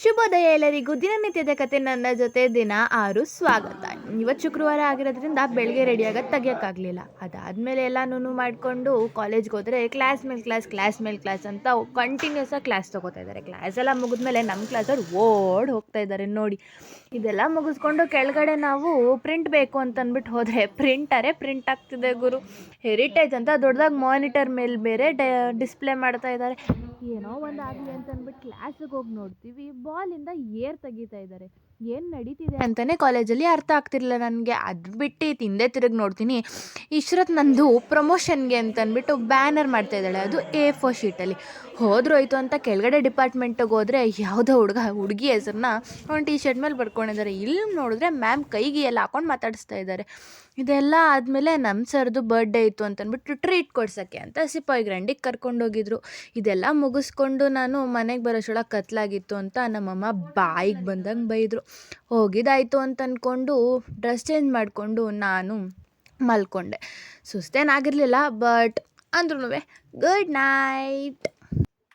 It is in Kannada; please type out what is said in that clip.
ಶುಭೋದಯ ಎಲ್ಲರಿಗೂ. ದಿನನಿತ್ಯದ ಕತೆ ನನ್ನ ಜೊತೆ ದಿನ 6 ಸ್ವಾಗತ. ಇವತ್ತು ಶುಕ್ರವಾರ ಆಗಿರೋದ್ರಿಂದ ಬೆಳಗ್ಗೆ ರೆಡಿಯಾಗೋದು ತೆಗಿಯೋಕ್ಕಾಗಲಿಲ್ಲ. ಅದಾದಮೇಲೆ ಎಲ್ಲನೂ ಮಾಡಿಕೊಂಡು ಕಾಲೇಜ್ಗೆ ಹೋದರೆ ಕ್ಲಾಸ್ ಮೇಲೆ ಕ್ಲಾಸ್ ಅಂತ ಕಂಟಿನ್ಯೂಸ್ ಆಗಿ ಕ್ಲಾಸ್ ತೊಗೋತಾ ಇದ್ದಾರೆ. ಕ್ಲಾಸ್ ಎಲ್ಲ ಮುಗಿದ್ಮೇಲೆ ನಮ್ಮ ಕ್ಲಾಸವ್ರು ಹೋಗ್ತಾ ಇದ್ದಾರೆ ನೋಡಿ. ಇದೆಲ್ಲ ಮುಗಿಸ್ಕೊಂಡು ಕೆಳಗಡೆ ನಾವು ಪ್ರಿಂಟ್ ಬೇಕು ಅಂತಂದ್ಬಿಟ್ಟು ಹೋದರೆ ಪ್ರಿಂಟ್ ಆಗ್ತಿದೆ ಗುರು. ಹೆರಿಟೇಜ್ ಅಂತ ದೊಡ್ಡದಾಗಿ ಮಾನಿಟರ್ ಮೇಲೆ ಬೇರೆ ಡಿಸ್ಪ್ಲೇ ಮಾಡ್ತಾ ಇದ್ದಾರೆ. ಏನೋ ಒಂದು ಆಗಲಿ ಅಂತಂದ್ಬಿಟ್ಟು ಕ್ಲಾಸಿಗೆ ಹೋಗಿ ನೋಡ್ತೀವಿ, ಬಾಲಿಂದ ಏರ್ ತೆಗಿತಾ ಇದ್ದಾರೆ. ಏನು ನಡೀತಿದೆ ಅಂತಲೇ ಕಾಲೇಜಲ್ಲಿ ಅರ್ಥ ಆಗ್ತಿರಲಿಲ್ಲ ನನಗೆ. ಅದು ಬಿಟ್ಟು ಹಿಂದೆ ತಿರುಗಿ ನೋಡ್ತೀನಿ, ಇಶ್ರತ್ ನಂದು ಪ್ರಮೋಷನ್ಗೆ ಅಂತಂದ್ಬಿಟ್ಟು ಬ್ಯಾನರ್ ಮಾಡ್ತಾ ಇದ್ದಾಳೆ. ಅದು A4 ಶೀಟಲ್ಲಿ. ಹೋಯ್ತು ಅಂತ ಕೆಳಗಡೆ ಡಿಪಾರ್ಟ್ಮೆಂಟಿಗೆ ಹೋದರೆ ಯಾವುದೋ ಹುಡುಗಿ ಹೆಸರನ್ನ ಒಂದು ಟೀ ಶರ್ಟ್ ಮೇಲೆ ಬರ್ಕೊಂಡಿದ್ದಾರೆ. ಇಲ್ಲಿ ನೋಡಿದ್ರೆ ಮ್ಯಾಮ್ ಕೈಗೆ ಎಲ್ಲ ಹಾಕೊಂಡು ಮಾತಾಡಿಸ್ತಾ ಇದ್ದಾರೆ. ಇದೆಲ್ಲ ಆದಮೇಲೆ ನಮ್ಮ ಸರ್ದು ಬರ್ಡೇ ಇತ್ತು ಅಂತಂದ್ಬಿಟ್ಟು ಟ್ರೀಟ್ ಕೊಡ್ಸೋಕ್ಕೆ ಅಂತ ಸಿಪಾಯಿ ಗ್ರ್ಯಾಂಡಿಗೆ ಕರ್ಕೊಂಡೋಗಿದ್ರು. ಇದೆಲ್ಲ ಮುಗಿಸ್ಕೊಂಡು ನಾನು ಮನೆಗೆ ಬರೋಷ್ಟೊಳಗೆ ಕತ್ಲಾಗಿತ್ತು ಅಂತ ನಮ್ಮಮ್ಮ ಬಾಯಿಗೆ ಬಂದಂಗೆ ಬೈದರು. ಹೋಗಿದ್ದಾಯಿತು ಅಂತ ಅಂದ್ಕೊಂಡು ಡ್ರೆಸ್ ಚೇಂಜ್ ಮಾಡಿಕೊಂಡು ನಾನು ಮಲ್ಕೊಂಡೆ. ಸುಸ್ತೇನಾಗಿರಲಿಲ್ಲ, ಬಟ್ ಅಂದ್ರೂ ಗುಡ್ ನೈಟ್.